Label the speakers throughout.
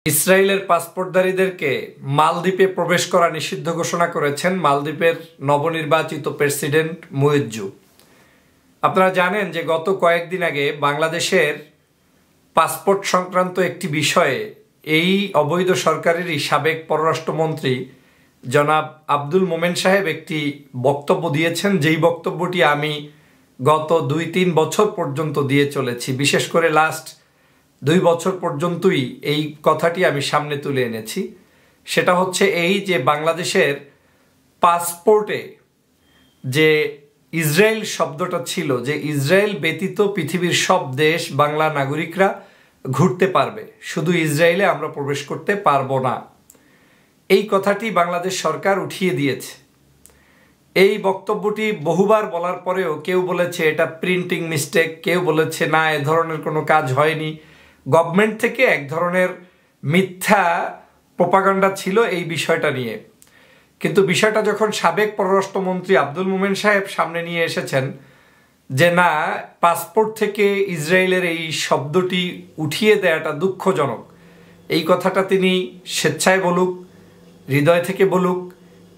Speaker 1: ইসরায়েলের পাসপোর্টধারীদেরকে মালদ্বীপে প্রবেশ করা নিষিদ্ধ ঘোষণা করেছেন মালদ্বীপের নবনির্বাচিত প্রেসিডেন্ট মুইজ্জু। আপনারা জানেন যে গত কয়েকদিন আগে বাংলাদেশের পাসপোর্ট সংক্রান্ত একটি বিষয়ে এই অবৈধ সরকারেরই সাবেক পররাষ্ট্রমন্ত্রী জনাব আব্দুল মোমেন সাহেব একটি বক্তব্য দিয়েছেন, যেই বক্তব্যটি আমি গত 2-3 বছর পর্যন্ত দিয়ে চলেছি। বিশেষ করে লাস্ট 2 বছর পর্যন্তই এই কথাটি আমি সামনে তুলে এনেছি। সেটা হচ্ছে এই যে বাংলাদেশের পাসপোর্টে যে ইসরায়েল শব্দটা ছিল, যে ইসরায়েল ব্যতীত পৃথিবীর সব দেশ বাংলা নাগরিকরা ঘুরতে পারবে, শুধু ইসরায়েলে আমরা প্রবেশ করতে পারবো না, এই কথাটি বাংলাদেশ সরকার উঠিয়ে দিয়েছে। এই বক্তব্যটি বহুবার বলার পরেও কেউ বলেছে এটা প্রিন্টিং মিস্টেক, কেউ বলেছে না এ ধরনের কোনো কাজ হয়নি। গভর্নমেন্ট থেকে এক ধরনের মিথ্যা প্রোপাগান্ডা ছিল এই বিষয়টা নিয়ে। কিন্তু বিষয়টা যখন সাবেক পররাষ্ট্রমন্ত্রী আব্দুল মোমেন সাহেব সামনে নিয়ে এসেছেন যে না, পাসপোর্ট থেকে ইসরায়েলের এই শব্দটি উঠিয়ে দেওয়াটা দুঃখজনক, এই কথাটা তিনি স্বেচ্ছায় বলুক, হৃদয় থেকে বলুক,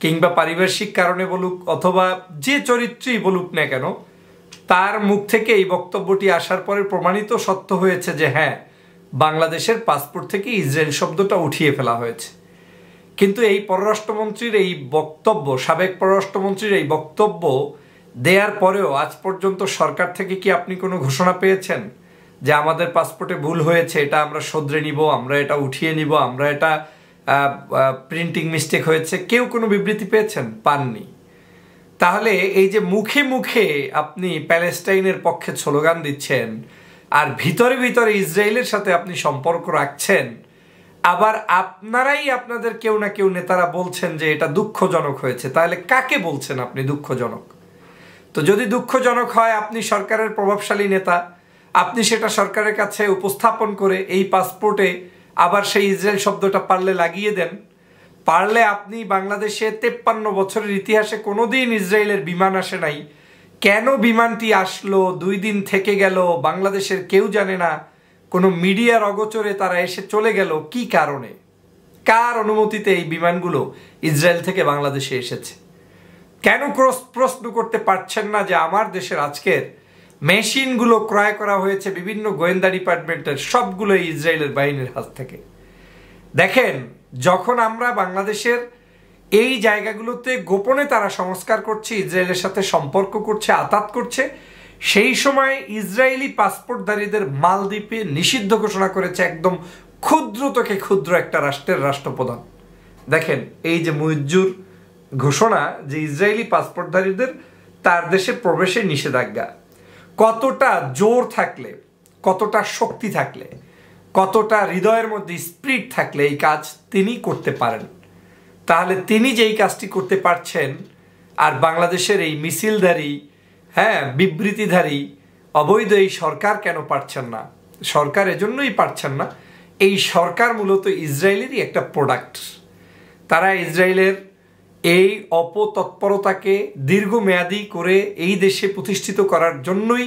Speaker 1: কিংবা পারিপার্শ্বিক কারণে বলুক, অথবা যে চরিত্রই বলুক না কেন, তার মুখ থেকে এই বক্তব্যটি আসার পরে প্রমাণিত সত্য হয়েছে যে হ্যাঁ, বাংলাদেশের পাসপোর্ট থেকে ইসরায়েল শব্দটা উঠিয়ে ফেলা হয়েছে। কিন্তু এই পররাষ্ট্রমন্ত্রীর এই বক্তব্য, সাবেক পররাষ্ট্রমন্ত্রীর এই বক্তব্য দেওয়ার পরেও আজ পর্যন্ত সরকার থেকে কি আপনি কোনো ঘোষণা পেয়েছেন যে আমাদের পাসপোর্টে ভুল হয়েছে, এটা আমরা শুধরে নিব, আমরা এটা উঠিয়ে নিব, আমরা এটা প্রিন্টিং মিস্টেক হয়েছে? কেউ কোনো বিবৃতি পেয়েছেন? পাননি। তাহলে এই যে মুখে মুখে আপনি প্যালেস্টাইনের পক্ষে স্লোগান দিচ্ছেন আর ভিতরে ভিতরে ইসরায়েলের সাথে আপনি সম্পর্ক রাখছেন, আবার আপনারাই আপনাদের কেউ না কেউ নেতারা বলছেন যে এটা দুঃখজনক হয়েছে, তাহলে কাকে বলছেন আপনি দুঃখজনক? তো যদি দুঃখজনক হয়, আপনি সরকারের প্রভাবশালী নেতা, আপনি সেটা সরকারের কাছে উপস্থাপন করে এই পাসপোর্টে আবার সেই ইসরায়েল শব্দটা পারলে লাগিয়ে দেন। পারলে আপনি বাংলাদেশে 53 বছরের ইতিহাসে কোনোদিন ইসরায়েলের বিমান আসে নাই, কেন বিমানটি আসলো, 2 দিন থেকে গেল, বাংলাদেশের কেউ জানে না, কোনো মিডিয়ার অগোচরে তারা এসে চলে গেল, কি কারণে, কার অনুমতিতে এই বিমানগুলো ইসরায়েল থেকে বাংলাদেশে এসেছে? কেন প্রশ্ন করতে পারছেন না যে আমার দেশের আজকের মেশিনগুলো ক্রয় করা হয়েছে বিভিন্ন গোয়েন্দা ডিপার্টমেন্টের, সবগুলো ইসরায়েলের বাহিনীর হাত থেকে? দেখেন, যখন আমরা বাংলাদেশের এই জায়গাগুলোতে গোপনে তারা সংস্কার করছে, ইসরায়েলের সাথে সম্পর্ক করছে, আতাত করছে, সেই সময় ইসরায়েলি পাসপোর্টধারীদের মালদ্বীপে নিষিদ্ধ ঘোষণা করেছে একদম ক্ষুদ্র থেকে ক্ষুদ্র একটা রাষ্ট্রের রাষ্ট্রপ্রধান। দেখেন, এই যে মুইজ্জুর ঘোষণা যে ইসরায়েলি পাসপোর্টধারীদের তার দেশে প্রবেশে নিষেধাজ্ঞা, কতটা জোর থাকলে, কতটা শক্তি থাকলে, কতটা হৃদয়ের মধ্যে স্পিরিট থাকলে এই কাজ তিনি করতে পারেন। তাহলে তিনি যেই কাজটি করতে পারছেন, আর বাংলাদেশের এই মিছিলধারী, বিবৃতিধারী অবৈধ এই সরকার কেন পারছেন না? সরকার এজন্যই পারছেন না, এই সরকার মূলত ইসরায়েলেরই একটা প্রোডাক্ট। তারা ইসরায়েলের এই অপতৎপরতাকে দীর্ঘমেয়াদী করে এই দেশে প্রতিষ্ঠিত করার জন্যই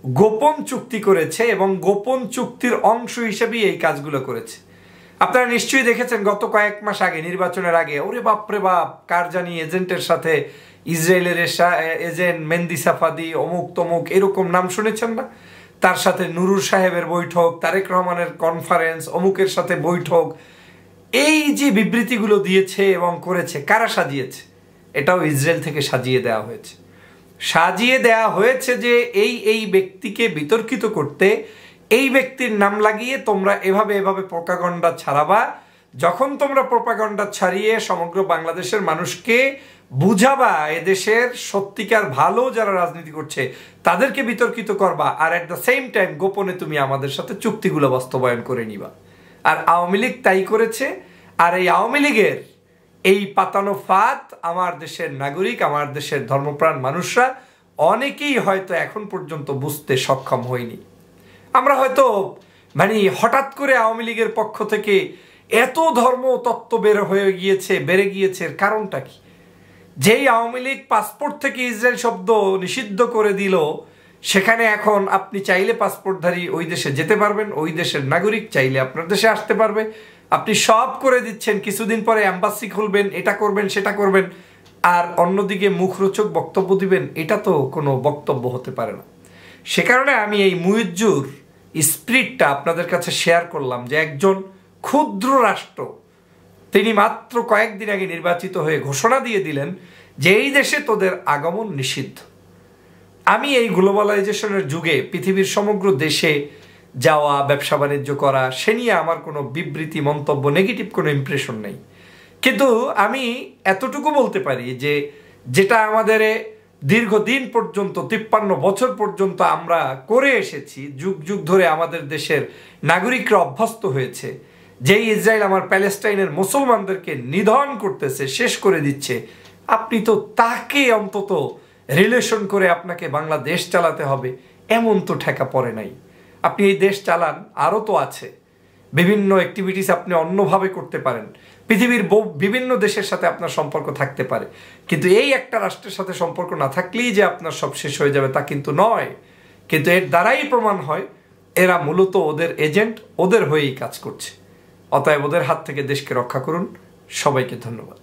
Speaker 1: গোপন চুক্তি করেছে, এবং গোপন চুক্তির অংশ হিসেবেই এই কাজগুলো করেছে। আপনারা নিশ্চয়ই দেখেছেন গত কয়েক মাস আগে, নির্বাচনের আগে, ওরে বাপরে বাপ, কার জানি এজেন্টের সাথে ইসরায়েলের এজেন্ট মেহেদি সাফাদি অমুক তমুক, এরকম নাম শুনেছেন না? তার সাথে নুরুল সাহেবের বৈঠক, তারেক রহমানের কনফারেন্স, অমুকের সাথে বৈঠক, এই যে বিবৃতিগুলো দিয়েছে এবং করেছে, কারা সাজিয়েছে? এটাও ইসরায়েল থেকে সাজিয়ে দেওয়া হয়েছে। সাজিয়ে দেওয়া হয়েছে যে এই ব্যক্তিকে বিতর্কিত করতে, এই ব্যক্তির নাম লাগিয়ে তোমরা এভাবে এভাবে প্রোপাগান্ডা ছাড়াবা। যখন তোমরা প্রোপাগান্ডা ছাড়িয়ে সমগ্র বাংলাদেশের মানুষকে বুঝাবা এদেশের সত্যিকার ভালো যারা রাজনীতি করছে তাদেরকে বিতর্কিত করবা, আর অ্যাট দ্য সেম টাইম গোপনে তুমি আমাদের সাথে চুক্তিগুলো বাস্তবায়ন করে নিবা। আর আওয়ামী লীগ তাই করেছে। আর এই আওয়ামী লীগের এই পাতানো ফাঁদ আমার দেশের নাগরিক, আমার দেশের ধর্মপ্রাণ মানুষরা অনেকেই হয়তো এখন পর্যন্ত বুঝতে সক্ষম হয়নি। আমরা হয়তো হঠাৎ করে আওয়ামী লীগের পক্ষ থেকে এত ধর্ম তত্ত্ব বেড়ে গিয়েছে, এর কারণটা কি? যেই আওয়ামী লীগ পাসপোর্ট থেকে ইসরায়েল শব্দ নিষিদ্ধ করে দিল, সেখানে এখন আপনি চাইলে পাসপোর্টধারী ওই দেশে যেতে পারবেন, ওই দেশের নাগরিক চাইলে আপনার দেশে আসতে পারবে, আপনি সব করে দিচ্ছেন, কিছুদিন পরে এম্বাসি খুলবেন, এটা করবেন সেটা করবেন, আর অন্যদিকে মুখরোচক বক্তব্য দিবেন। এটা তো কোনো বক্তব্য হতে পারে না। সে কারণে আমি এই মুইজ্জুর স্পিরিটটা আপনাদের কাছে শেয়ার করলাম, যে একজন ক্ষুদ্র রাষ্ট্র, তিনি মাত্র কয়েকদিন আগে নির্বাচিত হয়ে ঘোষণা দিয়ে দিলেন যে এই দেশে তোদের আগমন নিষিদ্ধ। আমি এই গ্লোবালাইজেশনের যুগে পৃথিবীর সমগ্র দেশে যাওয়া, ব্যবসা বাণিজ্য করা, সে নিয়ে আমার কোনো বিবৃতি, মন্তব্য, নেগেটিভ কোনো ইমপ্রেশন নেই। কিন্তু আমি এতটুকু বলতে পারি যে যেটা আমাদের দীর্ঘদিন পর্যন্ত, 53 বছর পর্যন্ত আমরা করে এসেছি, যুগ যুগ ধরে আমাদের দেশের নাগরিকরা অভ্যস্ত হয়েছে, যেই ইসরায়েল আমার প্যালেস্টাইনের মুসলমানদেরকে নিধন করতেছে, শেষ করে দিচ্ছে, আপনি তো তাকে অন্তত রিলেশন করে আপনাকে বাংলাদেশ চালাতে হবে এমন তো ঠেকা পড়ে নাই। আপনি এই দেশ চালান, আরও তো আছে বিভিন্ন অ্যাক্টিভিটিস আপনি অন্যভাবে করতে পারেন, পৃথিবীর বিভিন্ন দেশের সাথে আপনার সম্পর্ক থাকতে পারে, কিন্তু এই একটা রাষ্ট্রের সাথে সম্পর্ক না থাকলেই যে আপনার সব শেষ হয়ে যাবে তা কিন্তু নয়। কিন্তু এর দ্বারাই প্রমাণ হয় এরা মূলত ওদের এজেন্ট, ওদের হয়েই কাজ করছে। অতএব ওদের হাত থেকে দেশকে রক্ষা করুন। সবাইকে ধন্যবাদ।